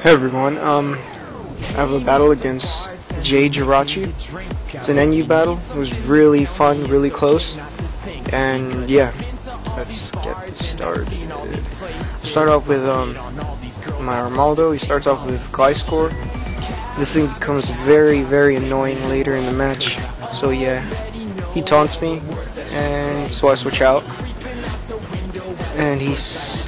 Hey everyone, I have a battle against JayJirachi. It's an NU battle. It was really fun, really close, and yeah, let's get this started. Start off with my Armaldo. He starts off with Gliscor. This thing becomes very, very annoying later in the match. So yeah, he taunts me, and so I switch out. And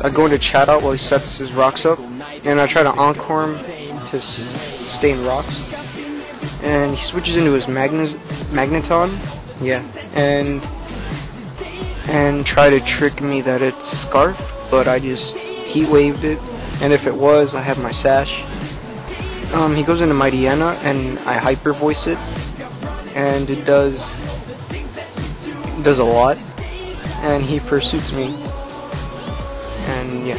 I go into chat out while he sets his rocks up, and I try to encore him to stay in rocks. And he switches into his Magneton, yeah, and try to trick me that it's Scarf, but I just heat waved it, and if it was, I have my Sash. He goes into Mightyena, and I hyper voice it, and it does a lot, and he pursues me. And yeah,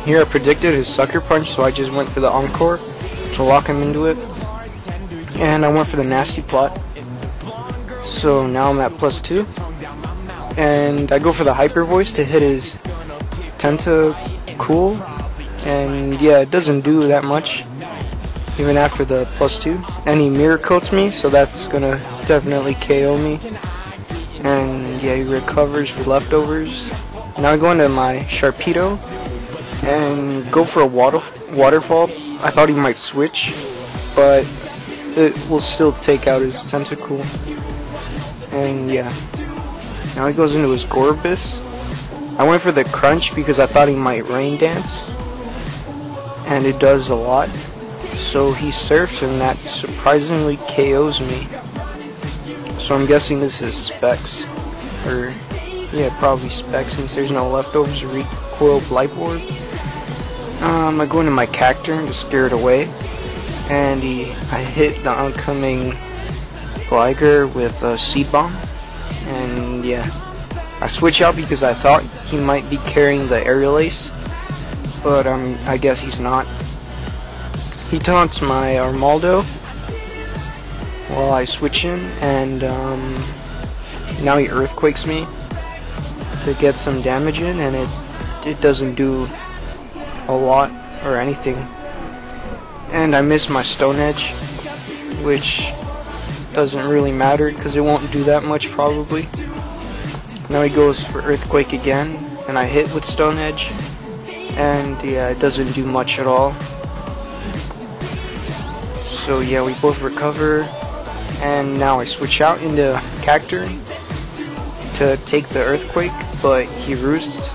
here I predicted his Sucker Punch, so I just went for the Encore to lock him into it. And I went for the Nasty Plot. So now I'm at +2. And I go for the Hyper Voice to hit his Tentacool. And yeah, it doesn't do that much, even after the +2. And he Mirror Coats me, so that's gonna definitely KO me. And yeah, he recovers with leftovers. Now I go into my Sharpedo and go for a waterfall. I thought he might switch, but it will still take out his Tentacool. And yeah, now he goes into his Gorbis. I went for the Crunch because I thought he might Rain Dance, and it does a lot. So he surfs, and that surprisingly KOs me. So I'm guessing this is Specs, or yeah, probably Specs, since there's no leftovers to recoil Blightboard. I go into my Cacturne to scare it away, and I hit the oncoming Gligar with a Seed Bomb, and yeah, I switch out because I thought he might be carrying the Aerial Ace, but I guess he's not. He taunts my Armaldo while I switch in, and now he Earthquakes me to get some damage in, and it doesn't do a lot or anything. And I miss my Stone Edge, which doesn't really matter because it won't do that much probably. Now he goes for Earthquake again, and I hit with Stone Edge, and yeah, it doesn't do much at all. So yeah, we both recover, and now I switch out into Cacturne to take the Earthquake, but he roosts.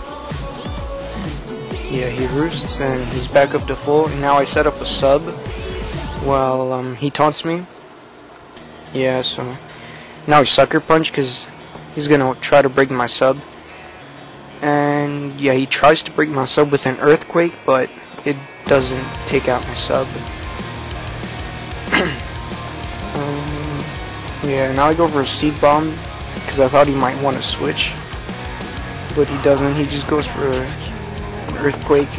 Yeah, he roosts, and he's back up to full. And now I set up a sub while he taunts me. Yeah, so now he Sucker Punch because he's gonna try to break my sub. And yeah, he tries to break my sub with an Earthquake, but it doesn't take out my sub. Yeah, now I go for a Seed Bomb because I thought he might want to switch, but he doesn't. He just goes for an Earthquake.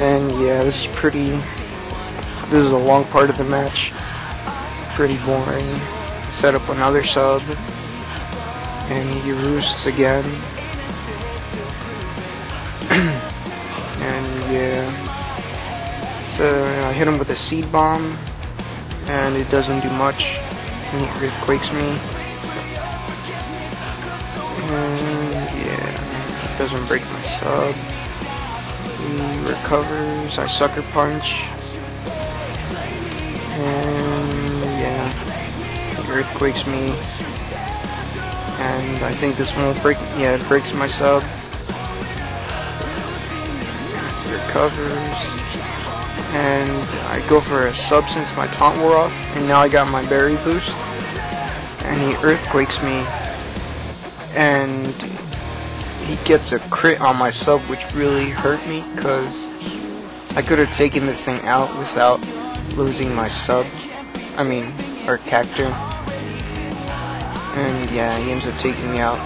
And yeah, this is a long part of the match. Pretty boring. Set up another sub, and he roosts again. And yeah, so I hit him with a Seed Bomb, and it doesn't do much. And he Earthquakes me. And yeah, it doesn't break my sub. He recovers. I Sucker Punch. And yeah, he Earthquakes me. And I think this one will break. Yeah, it breaks my sub. Recovers. And I go for a sub since my taunt wore off, and now I got my berry boost, and he Earthquakes me, and he gets a crit on my sub, which really hurt me because I could have taken this thing out without losing my sub, or Cacturne. And yeah, he ends up taking me out.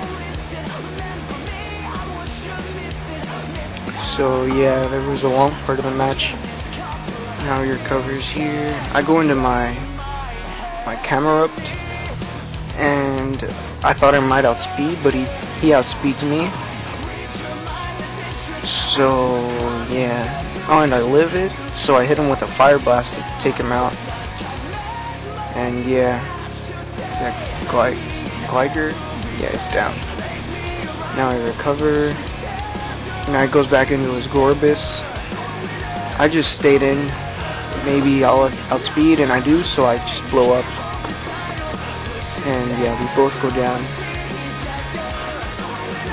So yeah, there was a long part of the match. Now he recovers here. I go into my Camerupt, and I thought I might outspeed, but he outspeeds me. So yeah. Oh, and I live it, so I hit him with a fire blast to take him out. And yeah, that Gliger, yeah, it's down. Now I recover. Now he goes back into his Gorbis. I just stayed in. Maybe I'll outspeed, and I do, so I just blow up. And yeah, we both go down.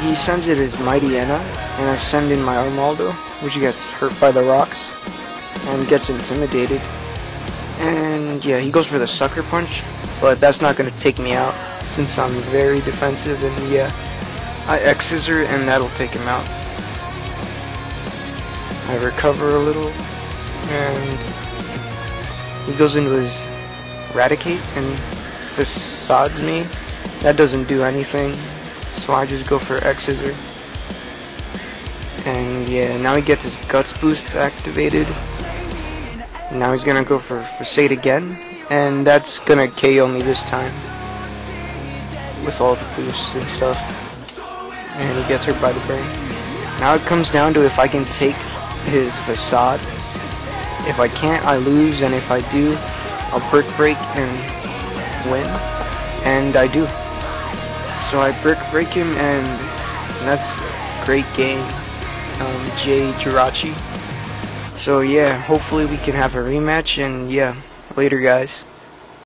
He sends it his Mighty Enna, and I send in my Armaldo, which gets hurt by the rocks and gets intimidated. And yeah, he goes for the Sucker Punch, but that's not going to take me out since I'm very defensive. And yeah, I X-Scissor, and that'll take him out. I recover a little, and he goes into his Eradicate and facades me. That doesn't do anything, so I just go for X-Scissor. And yeah, now he gets his Guts Boost activated. Now he's gonna go for Fade again, and that's gonna KO me this time with all the boosts and stuff. And he gets hurt by the brain. Now it comes down to if I can take his Facade. If I can't, I lose, and if I do, I'll Brick Break and win. And I do. So I Brick Break him, and that's a great game. JayJirachi. So yeah, hopefully we can have a rematch, and yeah, later guys.